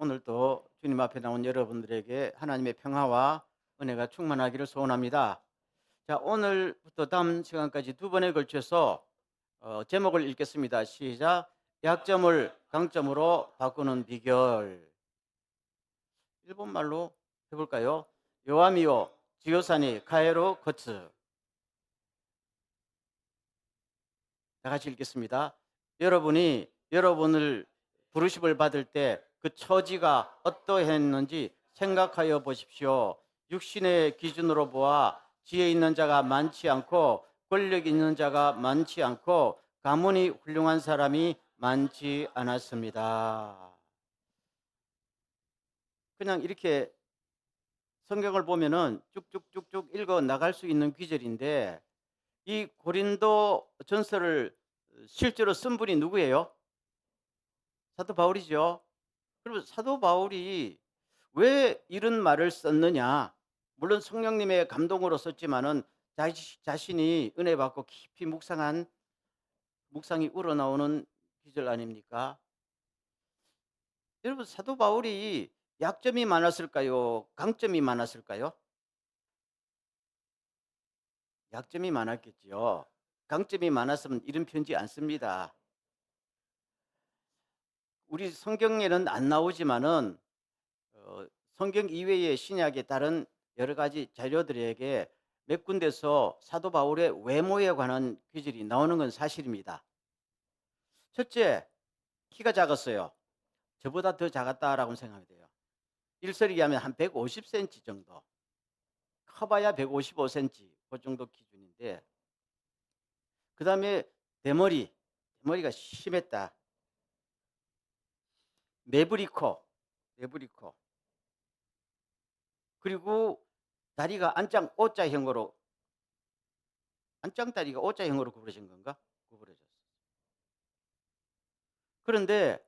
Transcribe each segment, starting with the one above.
오늘도 주님 앞에 나온 여러분들에게 하나님의 평화와 은혜가 충만하기를 소원합니다. 자, 오늘부터 다음 시간까지 두 번에 걸쳐서 제목을 읽겠습니다. 시작. 약점을 강점으로 바꾸는 비결. 일본말로 해볼까요? 요아미오 지오사니 카에로 코츠. 다 같이 읽겠습니다. 여러분이 여러분을 부르심을 받을 때 그 처지가 어떠했는지 생각하여 보십시오. 육신의 기준으로 보아 지혜 있는 자가 많지 않고 권력 있는 자가 많지 않고 가문이 훌륭한 사람이 많지 않았습니다. 그냥 이렇게 성경을 보면은 쭉쭉쭉쭉 읽어 나갈 수 있는 귀절인데, 이 고린도 전서를 실제로 쓴 분이 누구예요? 사도 바울이죠. 그러면 사도 바울이 왜 이런 말을 썼느냐? 물론 성령님의 감동으로 썼지만은 자신이 은혜 받고 깊이 묵상한 묵상이 우러나오는 기절 아닙니까? 여러분, 사도 바울이 약점이 많았을까요? 강점이 많았을까요? 약점이 많았겠지요. 강점이 많았으면 이런 편지 안 씁니다. 우리 성경에는 안 나오지만은 성경 이외의 신약의 다른 여러 가지 자료들에게 몇 군데서 사도 바울의 외모에 관한 기질이 나오는 건 사실입니다. 첫째, 키가 작았어요. 저보다 더 작았다라고 생각이 돼요. 일설이기 하면 한 150cm 정도. 커봐야 155cm 그 정도 기준인데, 그 다음에 대머리가 심했다. 매부리코. 그리고 다리가 안짱다리가 O자형으로 구부러진 건가? 구부러졌어. 그런데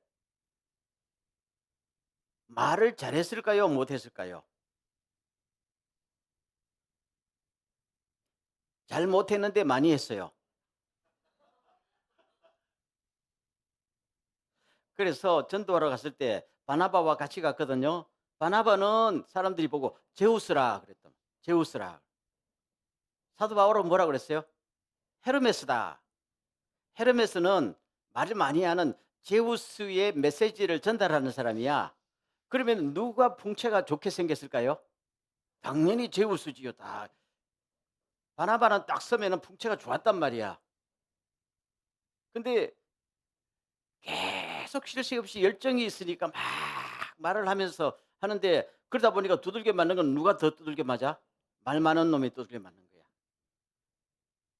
말을 잘했을까요? 못했을까요? 잘 못했는데 많이 했어요. 그래서 전도하러 갔을 때 바나바와 같이 갔거든요. 바나바는 사람들이 보고 제우스라 그랬던. 제우스라. 사도 바울은 뭐라 그랬어요? 헤르메스다. 헤르메스는 말을 많이 하는 제우스의 메시지를 전달하는 사람이야. 그러면 누가 풍채가 좋게 생겼을까요? 당연히 제우스지요. 다. 바나바는 딱 서면은 풍채가 좋았단 말이야. 근데 계속 쉴 새 없이 열정이 있으니까 막 말을 하면서 하는데, 그러다 보니까 두들겨 맞는 건 누가 더 두들겨 맞아? 말 많은 놈이 두들겨 맞는 거야.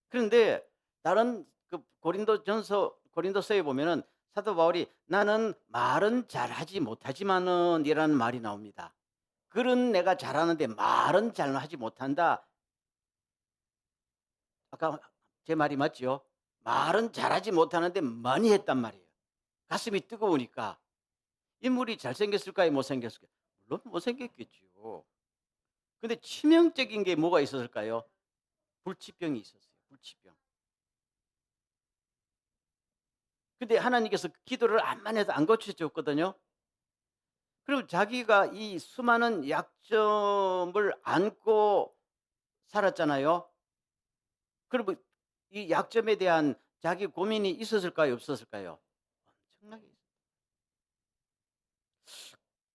그런데 다른 그 고린도서에 보면은 사도 바울이 나는 말은 잘하지 못하지만은 이라는 말이 나옵니다. 글은 내가 잘하는데 말은 잘 하지 못한다. 아까 제 말이 맞죠? 말은 잘하지 못하는데 많이 했단 말이에요. 가슴이 뜨거우니까. 인물이 잘생겼을까요? 못생겼을까요? 물론 못생겼겠죠. 근데 치명적인 게 뭐가 있었을까요? 불치병이 있었어요. 불치병. 근데 하나님께서 그 기도를 암만 해도 안 고쳐줬거든요. 그럼 자기가 이 수많은 약점을 안고 살았잖아요. 그러면 이 약점에 대한 자기 고민이 있었을까요? 없었을까요? 엄청나게 있어요.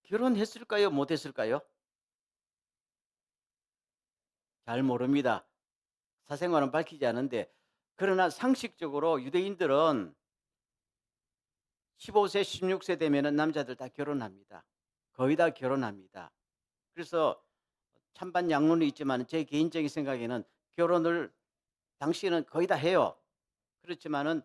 결혼했을까요? 못했을까요? 잘 모릅니다. 사생활은 밝히지 않은데, 그러나 상식적으로 유대인들은 15세, 16세 되면은 남자들 다 결혼합니다. 거의 다 결혼합니다. 그래서 찬반 양론이 있지만 제 개인적인 생각에는 결혼을 당시에는 거의 다 해요. 그렇지만은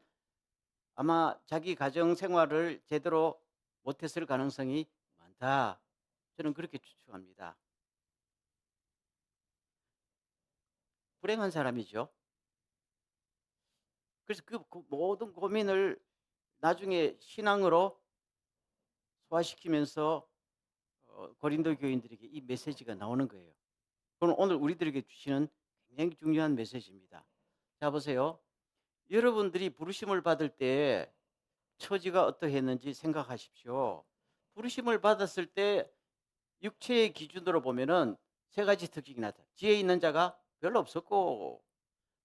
아마 자기 가정 생활을 제대로 못했을 가능성이 많다. 저는 그렇게 추측합니다. 불행한 사람이죠. 그래서 그 모든 고민을 나중에 신앙으로 소화시키면서 고린도 교인들에게 이 메시지가 나오는 거예요. 그럼 오늘 우리들에게 주시는 굉장히 중요한 메시지입니다. 자, 보세요. 여러분들이 부르심을 받을 때 처지가 어떠했는지 생각하십시오. 부르심을 받았을 때 육체의 기준으로 보면은 세 가지 특징이 나타나. 지혜 있는 자가 별로 없었고,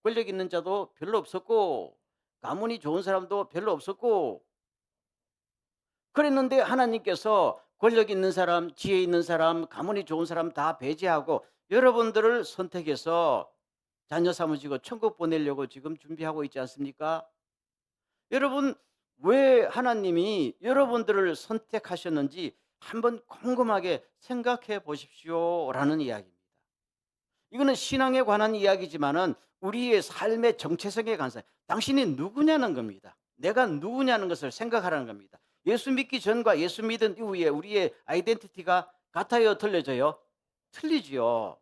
권력 있는 자도 별로 없었고, 가문이 좋은 사람도 별로 없었고, 그랬는데 하나님께서 권력 있는 사람, 지혜 있는 사람, 가문이 좋은 사람 다 배제하고 여러분들을 선택해서 자녀 삼으시고 천국 보내려고 지금 준비하고 있지 않습니까? 여러분, 왜 하나님이 여러분들을 선택하셨는지 한번 곰곰하게 생각해 보십시오라는 이야기입니다. 이거는 신앙에 관한 이야기지만은 우리의 삶의 정체성에 관한 당신이 누구냐는 겁니다. 내가 누구냐는 것을 생각하라는 겁니다. 예수 믿기 전과 예수 믿은 이후에 우리의 아이덴티티가 같아요, 틀려져요? 틀리지요.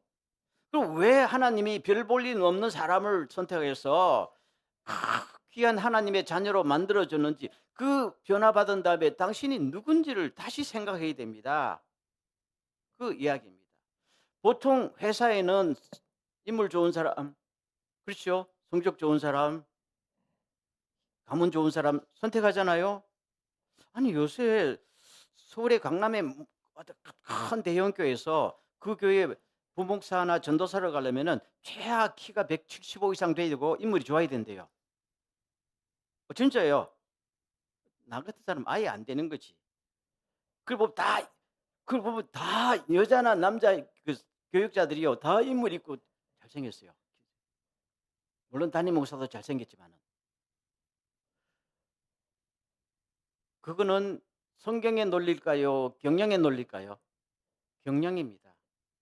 그럼 왜 하나님이 별 볼 일 없는 사람을 선택해서 귀한 하나님의 자녀로 만들어줬는지 그 변화받은 다음에 당신이 누군지를 다시 생각해야 됩니다. 그 이야기입니다. 보통 회사에는 인물 좋은 사람, 그렇죠? 성적 좋은 사람, 가문 좋은 사람 선택하잖아요. 아니 요새 서울의 강남에 큰 대형 교회에서 그 교회 부목사나 전도사를 가려면은 최하 키가 175 이상 돼야 되고 인물이 좋아야 된대요. 진짜예요. 나 같은 사람 아예 안 되는 거지. 그걸 보면 다 여자나 남자 그 교육자들이요. 다 인물 있고 잘생겼어요. 물론 담임 목사도 잘생겼지만은. 그거는 성경의 논리일까요? 경영의 논리일까요? 경영입니다.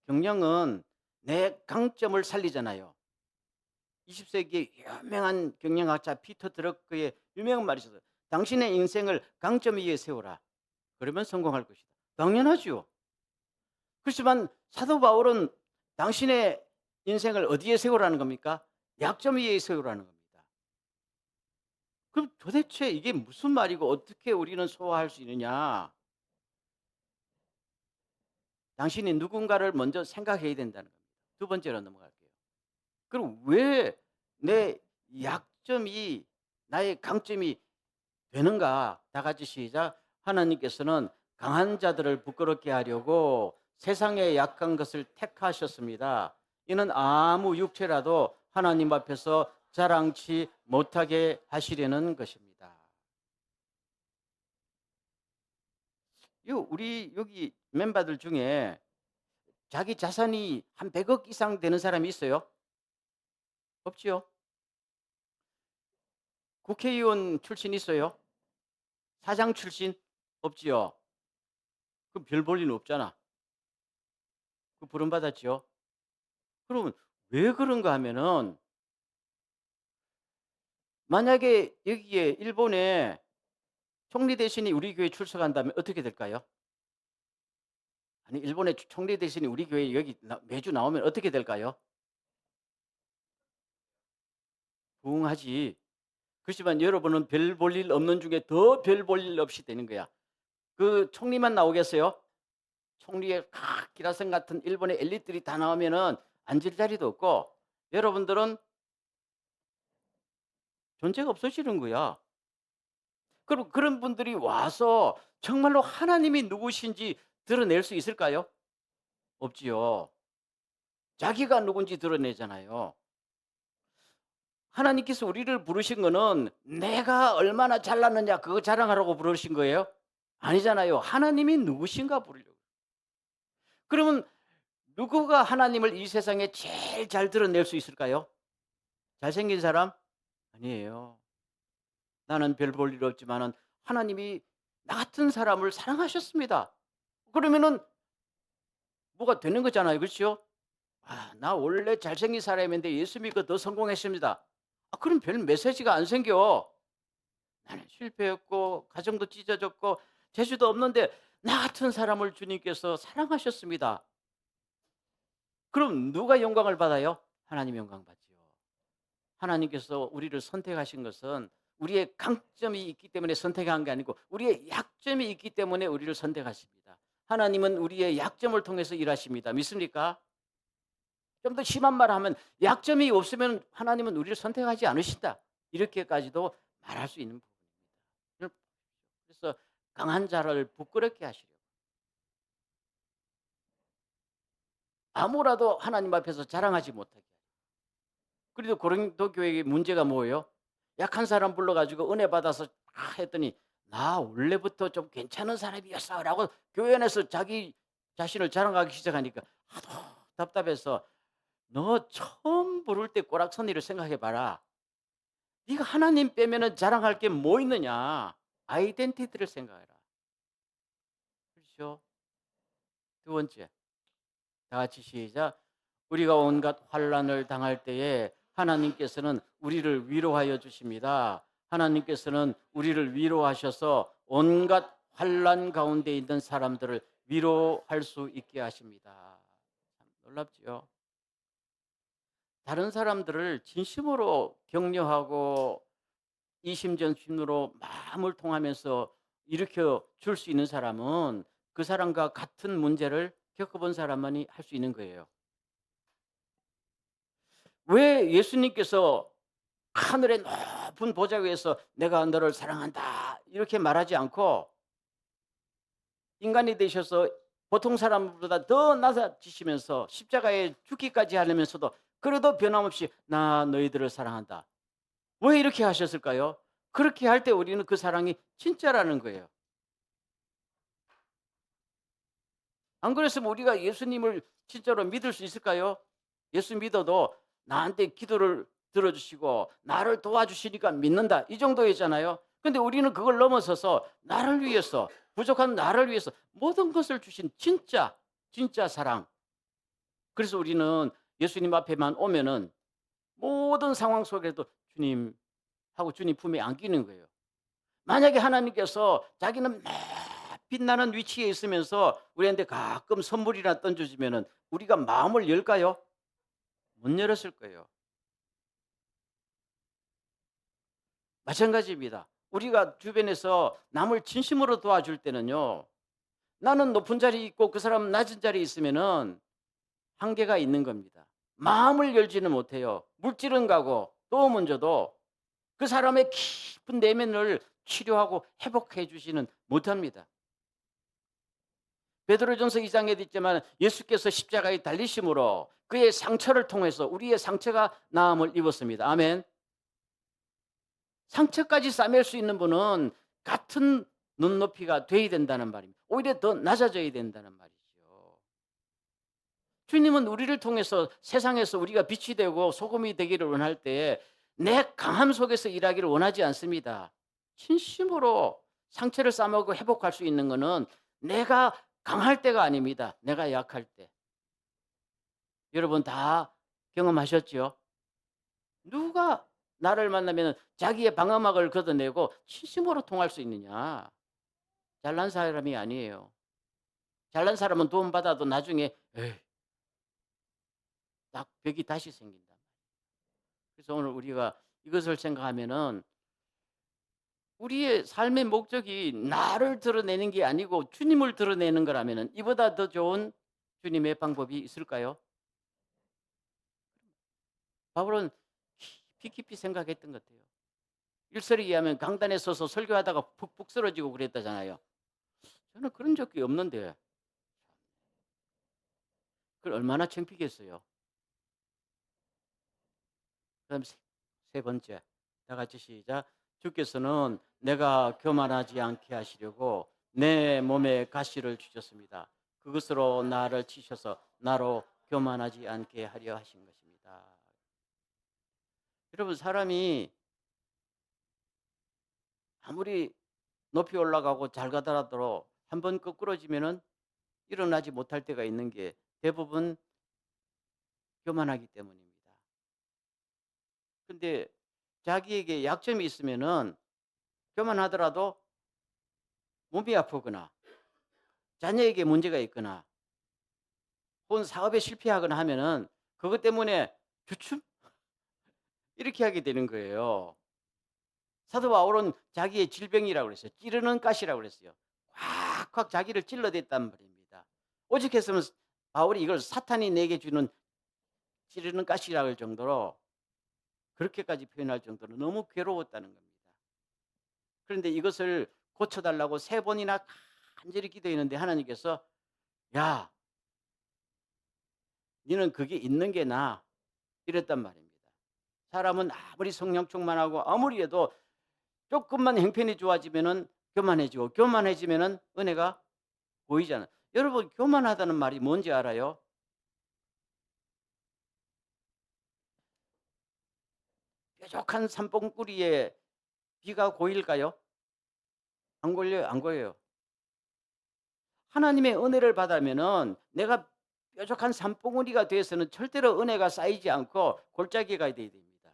경영은 내 강점을 살리잖아요. 20세기의 유명한 경영학자 피터 드러크의 유명한 말이 있어요. 당신의 인생을 강점 위에 세우라. 그러면 성공할 것이다. 당연하죠. 그렇지만 사도 바울은 당신의 인생을 어디에 세우라는 겁니까? 약점 위에 세우라는 겁니다. 그럼 도대체 이게 무슨 말이고 어떻게 우리는 소화할 수 있느냐? 당신이 누군가를 먼저 생각해야 된다는 겁니다. 두 번째로 넘어갈게요. 그럼 왜 내 약점이 나의 강점이 되는가? 다 같이 시작. 하나님께서는 강한 자들을 부끄럽게 하려고 세상에 약한 것을 택하셨습니다. 이는 아무 육체라도 하나님 앞에서 자랑치 못하게 하시려는 것입니다. 우리 여기 멤버들 중에 자기 자산이 한 100억 이상 되는 사람이 있어요? 없지요? 국회의원 출신 있어요? 사장 출신? 없지요? 그럼 별 볼 일은 없잖아. 그 부름받았지요? 그러면 왜 그런가 하면은 만약에 여기에 일본에 총리 대신이 우리 교회에 출석한다면 어떻게 될까요? 아니 일본의 총리 대신이 우리 교회에 여기 매주 나오면 어떻게 될까요? 부응하지. 그렇지만 여러분은 별 볼 일 없는 중에 더 별 볼 일 없이 되는 거야. 그 총리만 나오겠어요? 총리의 기라성 같은 일본의 엘리트들이 다 나오면은 앉을 자리도 없고 여러분들은 존재가 없어지는 거야. 그럼 그런 분들이 와서 정말로 하나님이 누구신지 드러낼 수 있을까요? 없지요. 자기가 누군지 드러내잖아요. 하나님께서 우리를 부르신 거는 내가 얼마나 잘났느냐 그거 자랑하라고 부르신 거예요? 아니잖아요. 하나님이 누구신가 부르려고. 그러면 누구가 하나님을 이 세상에 제일 잘 드러낼 수 있을까요? 잘생긴 사람? 아니에요. 나는 별 볼 일 없지만은 하나님이 나 같은 사람을 사랑하셨습니다. 그러면은 뭐가 되는 거잖아요. 그렇죠? 아, 나 원래 잘생긴 사람인데 예수 믿고 더 성공했습니다. 아, 그럼 별 메시지가 안 생겨. 나는 실패했고 가정도 찢어졌고 재주도 없는데 나 같은 사람을 주님께서 사랑하셨습니다. 그럼 누가 영광을 받아요? 하나님 영광 받지요. 하나님께서 우리를 선택하신 것은 우리의 강점이 있기 때문에 선택한 게 아니고 우리의 약점이 있기 때문에 우리를 선택하십니다. 하나님은 우리의 약점을 통해서 일하십니다. 믿습니까? 좀 더 심한 말 하면 약점이 없으면 하나님은 우리를 선택하지 않으신다. 이렇게까지도 말할 수 있는 부분입니다. 그래서 강한 자를 부끄럽게 하시려고. 아무라도 하나님 앞에서 자랑하지 못하게. 그래도 고린도 교회의 문제가 뭐예요? 약한 사람 불러 가지고 은혜 받아서 했더니 "나 원래부터 좀 괜찮은 사람이었어."라고 교회 안에서 자기 자신을 자랑하기 시작하니까 하도 답답해서 "너 처음 부를 때 꼬락서니를 생각해 봐라. 네가 하나님 빼면은 자랑할 게 뭐 있느냐. 아이덴티티를 생각해라." 그렇죠? 두 번째. 다 같이 시작. 우리가 온갖 환난을 당할 때에 하나님께서는 우리를 위로하여 주십니다. 하나님께서는 우리를 위로하셔서 온갖 환난 가운데 있는 사람들을 위로할 수 있게 하십니다. 참 놀랍지요? 다른 사람들을 진심으로 격려하고 이심전심으로 마음을 통하면서 일으켜 줄 수 있는 사람은 그 사람과 같은 문제를 겪어본 사람만이 할 수 있는 거예요. 왜 예수님께서 하늘의 높은 보좌 위에서 "내가 너를 사랑한다." 이렇게 말하지 않고 인간이 되셔서 보통 사람보다 더 낮아지시면서 십자가에 죽기까지 하면서도 그래도 변함없이 "나 너희들을 사랑한다." 왜 이렇게 하셨을까요? 그렇게 할 때 우리는 그 사랑이 진짜라는 거예요. 안 그랬으면 우리가 예수님을 진짜로 믿을 수 있을까요? 예수 믿어도 나한테 기도를 들어주시고 나를 도와주시니까 믿는다. 이 정도였잖아요. 근데 우리는 그걸 넘어서서 나를 위해서, 부족한 나를 위해서 모든 것을 주신 진짜 사랑. 그래서 우리는 예수님 앞에만 오면은 모든 상황 속에도 주님 하고 주님 품에 안기는 거예요. 만약에 하나님께서 자기는 막 빛나는 위치에 있으면서 우리한테 가끔 선물이나 던져주면은 우리가 마음을 열까요? 못 열었을 거예요. 마찬가지입니다. 우리가 주변에서 남을 진심으로 도와줄 때는요. 나는 높은 자리에 있고 그 사람은 낮은 자리에 있으면은 한계가 있는 겁니다. 마음을 열지는 못해요. 물질은 가고 도움은 줘도 그 사람의 깊은 내면을 치료하고 회복해 주지는 못합니다. 베드로전서 2장에도 있지만 예수께서 십자가에 달리심으로 그의 상처를 통해서 우리의 상처가 나음을 입었습니다. 아멘. 상처까지 싸맬 수 있는 분은 같은 눈높이가 돼야 된다는 말입니다. 오히려 더 낮아져야 된다는 말이죠. 주님은 우리를 통해서 세상에서 우리가 빛이 되고 소금이 되기를 원할 때 내 강함 속에서 일하기를 원하지 않습니다. 진심으로 상처를 싸매고 회복할 수 있는 것은 내가 강할 때가 아닙니다. 내가 약할 때. 여러분 다 경험하셨죠? 누가 나를 만나면 자기의 방어막을 걷어내고 진심으로 통할 수 있느냐? 잘난 사람이 아니에요. 잘난 사람은 돈 받아도 나중에 에이, 딱 벽이 다시 생긴다. 그래서 오늘 우리가 이것을 생각하면은 우리의 삶의 목적이 나를 드러내는 게 아니고 주님을 드러내는 거라면은 이보다 더 좋은 주님의 방법이 있을까요? 바울은 깊이 생각했던 것 같아요. 일설에 의하면 강단에 서서 설교하다가 푹푹 쓰러지고 그랬다잖아요. 저는 그런 적이 없는데 그걸 얼마나 창피겠어요. 그다음 세 번째 다 같이 시작. 주께서는 내가 교만하지 않게 하시려고 내 몸에 가시를 주셨습니다. 그것으로 나를 치셔서 나로 교만하지 않게 하려 하신 것입니다. 여러분 사람이 아무리 높이 올라가고 잘 가더라도 한번 거꾸러지면은 일어나지 못할 때가 있는 게 대부분 교만하기 때문입니다. 근데 자기에게 약점이 있으면은 교만하더라도 몸이 아프거나 자녀에게 문제가 있거나 혹은 사업에 실패하거나 하면은 그것 때문에 주춤 이렇게 하게 되는 거예요. 사도 바울은 자기의 질병이라고 그랬어요. 찌르는 가시라고 그랬어요. 콱콱 자기를 찔러댔단 말입니다. 오직했으면 바울이 이걸 사탄이 내게 주는 찌르는 가시라고 할 정도로 그렇게까지 표현할 정도로 너무 괴로웠다는 겁니다. 그런데 이것을 고쳐달라고 세 번이나 간절히 기도했는데 하나님께서 야 니는 그게 있는 게 나아. 이랬단 말입니다. 사람은 아무리 성령 충만하고 아무리 해도 조금만 형편이 좋아지면은 교만해지고 교만해지면은 은혜가 보이잖아요. 여러분 교만하다는 말이 뭔지 알아요? 뾰족한 산봉우리에 비가 고일까요? 안 걸려요. 안 고여요. 하나님의 은혜를 받으면은 내가 뾰족한 산봉우리가 돼서는 절대로 은혜가 쌓이지 않고 골짜기가 돼야 됩니다.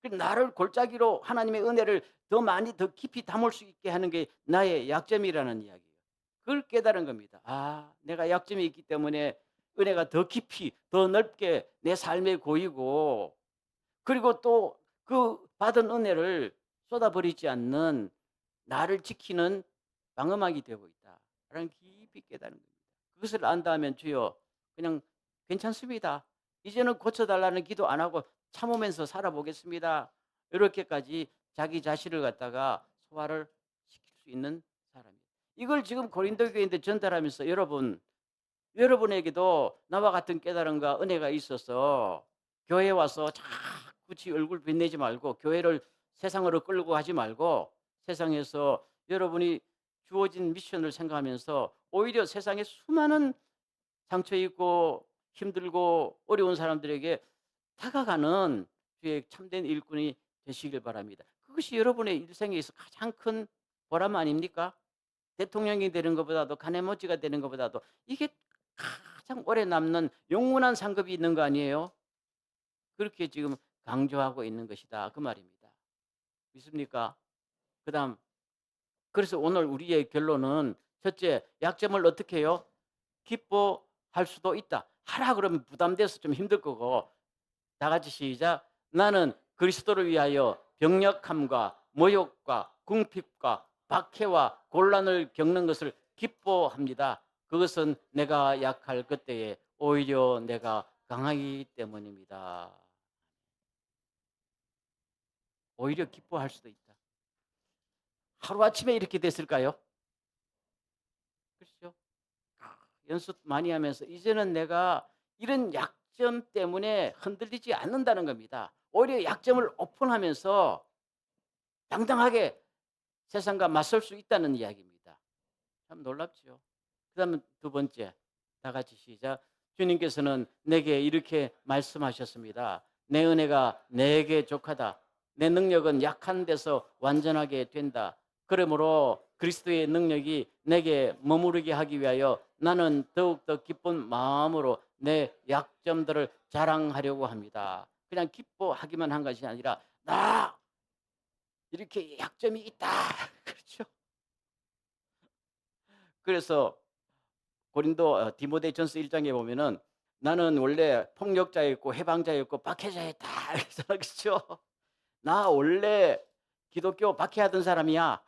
그 나를 골짜기로 하나님의 은혜를 더 많이 더 깊이 담을 수 있게 하는 게 나의 약점이라는 이야기예요. 그걸 깨달은 겁니다. 아, 내가 약점이 있기 때문에 은혜가 더 깊이 더 넓게 내 삶에 고이고, 그리고 또 그 받은 은혜를 쏟아버리지 않는 나를 지키는 방어막이 되고 있다라는 깊이 깨달은 겁니다. 그것을 안다면 주여 그냥 괜찮습니다. 이제는 고쳐달라는 기도 안 하고 참으면서 살아보겠습니다. 이렇게까지 자기 자신을 갖다가 소화를 시킬 수 있는 사람이에요. 이걸 지금 고린도 교회인데 전달하면서 여러분에게도 나와 같은 깨달음과 은혜가 있어서 교회에 와서 자꾸 얼굴 빛내지 말고 교회를 세상으로 끌고 가지 말고 세상에서 여러분이 주어진 미션을 생각하면서 오히려 세상에 수많은 상처 있고 힘들고 어려운 사람들에게 다가가는 주의 참된 일꾼이 되시길 바랍니다. 그것이 여러분의 일생에 있어 가장 큰 보람 아닙니까? 대통령이 되는 것보다도 가네모지가 되는 것보다도 이게 가장 오래 남는 영원한 상급이 있는 거 아니에요? 그렇게 지금 강조하고 있는 것이다 그 말입니다. 믿습니까? 그다음, 그래서 오늘 우리의 결론은 첫째, 약점을 어떻게 해요? 기뻐할 수도 있다. 하라 그러면 부담돼서 좀 힘들 거고, 다 같이 시작. 나는 그리스도를 위하여 병력함과 모욕과 궁핍과 박해와 곤란을 겪는 것을 기뻐합니다. 그것은 내가 약할 그때에 오히려 내가 강하기 때문입니다. 오히려 기뻐할 수도 있다. 하루아침에 이렇게 됐을까요? 그렇죠? 연습 많이 하면서 이제는 내가 이런 약점 때문에 흔들리지 않는다는 겁니다. 오히려 약점을 오픈하면서 당당하게 세상과 맞설 수 있다는 이야기입니다. 참 놀랍죠. 그다음에 두 번째, 다 같이 시작. 주님께서는 내게 이렇게 말씀하셨습니다. 내 은혜가 내게 족하다. 내 능력은 약한 데서 완전하게 된다. 그러므로 그리스도의 능력이 내게 머무르게 하기 위하여 나는 더욱더 기쁜 마음으로 내 약점들을 자랑하려고 합니다. 그냥 기뻐하기만 한 것이 아니라 나 이렇게 약점이 있다. 그렇죠? 그래서 고린도 디모데전서 1장에 보면은 나는 원래 폭력자였고 해방자였고 박해자였다. 그렇죠? 나 원래 기독교 박해하던 사람이야.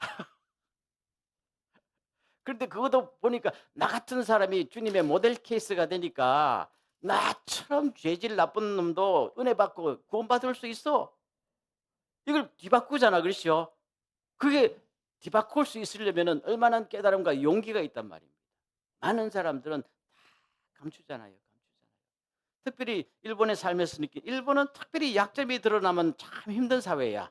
그런데 그것도 보니까 나 같은 사람이 주님의 모델 케이스가 되니까 나처럼 죄질 나쁜 놈도 은혜 받고 구원받을 수 있어. 이걸 뒤바꾸잖아. 그렇죠? 그게 뒤바꿀 수 있으려면은 얼마나 깨달음과 용기가 있단 말입니다. 많은 사람들은 다 감추잖아요. 특별히 일본의 삶에서 일본은 특별히 약점이 드러나면 참 힘든 사회야.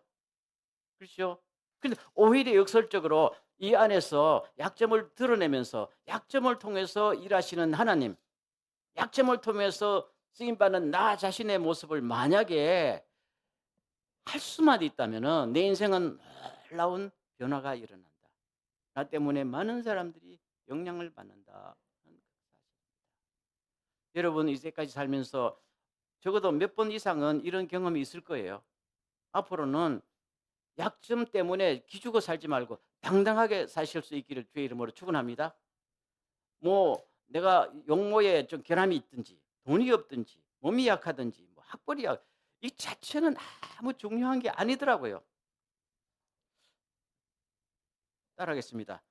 그렇죠? 근데 오히려 역설적으로 이 안에서 약점을 드러내면서 약점을 통해서 일하시는 하나님, 약점을 통해서 쓰임받는 나 자신의 모습을 만약에 할 수만 있다면은 내 인생은 놀라운 변화가 일어난다. 나 때문에 많은 사람들이 영향을 받는다. 여러분 이제까지 살면서 적어도 몇 번 이상은 이런 경험이 있을 거예요. 앞으로는 약점 때문에 기죽어 살지 말고 당당하게 사실 수 있기를 주의 이름으로 축원합니다. 뭐 내가 용모에 좀 결함이 있든지 돈이 없든지 몸이 약하든지 뭐 학벌이 이 자체는 아무 중요한 게 아니더라고요. 따라하겠습니다.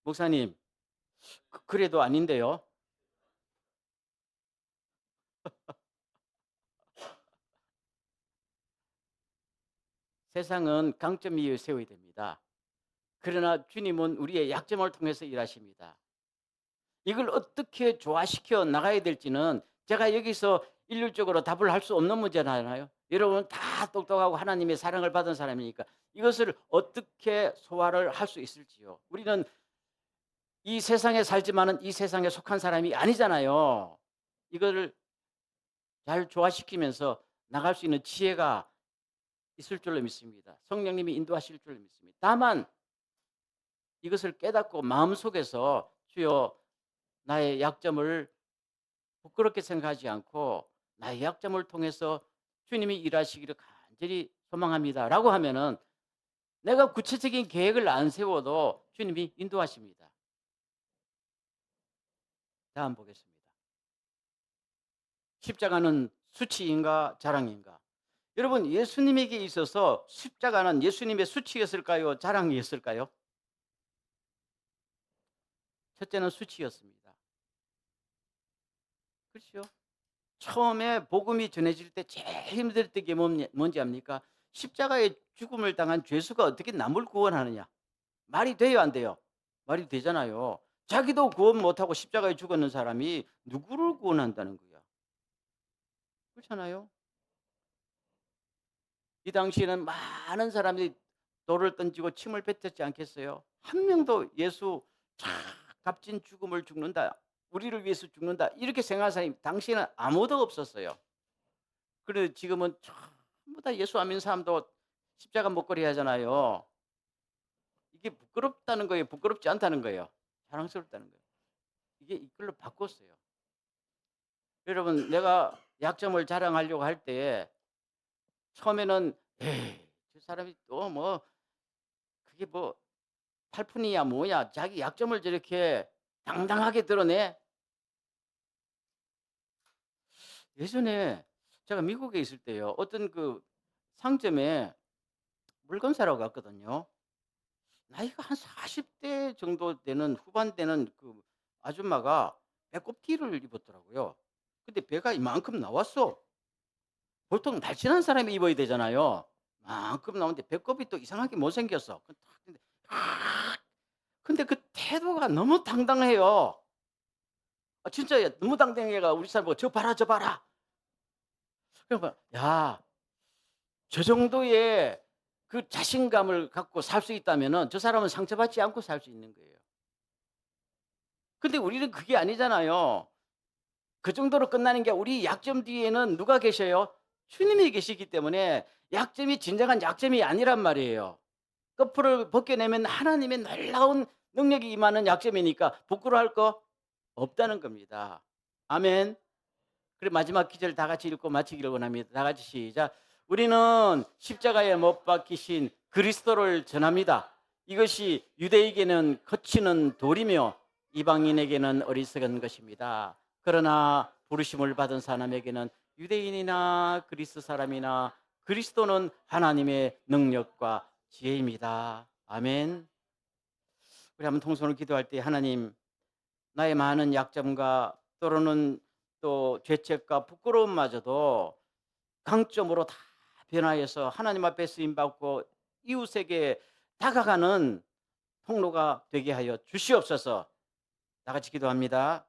목사님, 그래도 아닌데요. 세상은 강점 위에 세워야 됩니다. 그러나 주님은 우리의 약점을 통해서 일하십니다. 이걸 어떻게 조화시켜 나가야 될지는 제가 여기서 일률적으로 답을 할 수 없는 문제잖아요. 여러분 다 똑똑하고 하나님의 사랑을 받은 사람이니까 이것을 어떻게 소화를 할 수 있을지요. 우리는 이 세상에 살지만은 이 세상에 속한 사람이 아니잖아요. 이거를 잘 조화시키면서 나갈 수 있는 지혜가 있을 줄로 믿습니다. 성령님이 인도하실 줄로 믿습니다. 다만 이것을 깨닫고 마음속에서 주여 나의 약점을 부끄럽게 생각하지 않고 나의 약점을 통해서 주님이 일하시기를 간절히 소망합니다라고 하면은 내가 구체적인 계획을 안 세워도 주님이 인도하십니다. 다음 보겠습니다. 십자가는 수치인가 자랑인가? 여러분 예수님에게 있어서 십자가는 예수님의 수치였을까요? 자랑이었을까요? 첫째는 수치였습니다. 그렇죠? 처음에 복음이 전해질 때 제일 힘들 게 뭔지 압니까? 십자가의 죽음을 당한 죄수가 어떻게 남을 구원하느냐? 말이 돼요, 안 돼요? 말이 되잖아요. 자기도 구원 못하고 십자가에 죽었는 사람이 누구를 구원한다는 거야? 그렇잖아요. 이 당시에는 많은 사람들이 돌을 던지고 침을 뱉었지 않겠어요? 한 명도 예수 참 값진 죽음을 죽는다. 우리를 위해서 죽는다. 이렇게 생각하는 사람이 당시에는 아무도 없었어요. 그런데 지금은 전부 다 예수 안 믿는 사람도 십자가 목걸이 하잖아요. 이게 부끄럽다는 거예요? 부끄럽지 않다는 거예요? 자랑스럽다는 거예요. 이게 이걸로 바꿨어요. 여러분 내가 약점을 자랑하려고 할 때 처음에는 '에이 저 사람이 또 뭐 그게 뭐 팔푼이야 뭐야. 자기 약점을 저렇게 당당하게 드러내.' 예전에 제가 미국에 있을 때요. 어떤 그 상점에 물건 사러 갔거든요. 나이가 한 40대 정도 되는 후반되는 그 아줌마가 배꼽티를 입었더라고요. 근데 배가 이만큼 나왔어. 보통 날씬한 사람이 입어야 되잖아요. 이만큼 나오는데 배꼽이 또 이상하게 못생겼어. 그 딱 근데 근데 그 태도가 너무 당당해요. 진짜 너무 당당해가 우리 사람 보고 "저 봐라, 저 봐라." 그러니까 야 저 정도의 그 자신감을 갖고 살 수 있다면은 저 사람은 상처받지 않고 살 수 있는 거예요. 근데 우리는 그게 아니잖아요. 그 정도로 끝나는 게 우리 약점 뒤에는 누가 계셔요? 주님이 계시기 때문에 약점이 진정한 약점이 아니란 말이에요. 거풀을 벗겨내면 하나님의 놀라운 능력이 임하는 약점이니까 부끄러워할 거 없다는 겁니다. 아멘. 그리고 마지막 기절 다 같이 읽고 마치기를 원합니다. 다 같이 시작. 우리는 십자가에 못 박히신 그리스도를 전합니다. 이것이 유대에게는 거치는 돌이며 이방인에게는 어리석은 것입니다. 그러나 부르심을 받은 사람에게는 유대인이나 그리스 사람이나 그리스도는 하나님의 능력과 지혜입니다. 아멘. 우리 한번 통성으로 기도할 때 하나님 나의 많은 약점과 또는 또 죄책과 부끄러움마저도 강점으로 다 변화해서 하나님 앞에 쓰임 받고 이웃에게 다가가는 통로가 되게 하여 주시옵소서. 다 같이 기도합니다.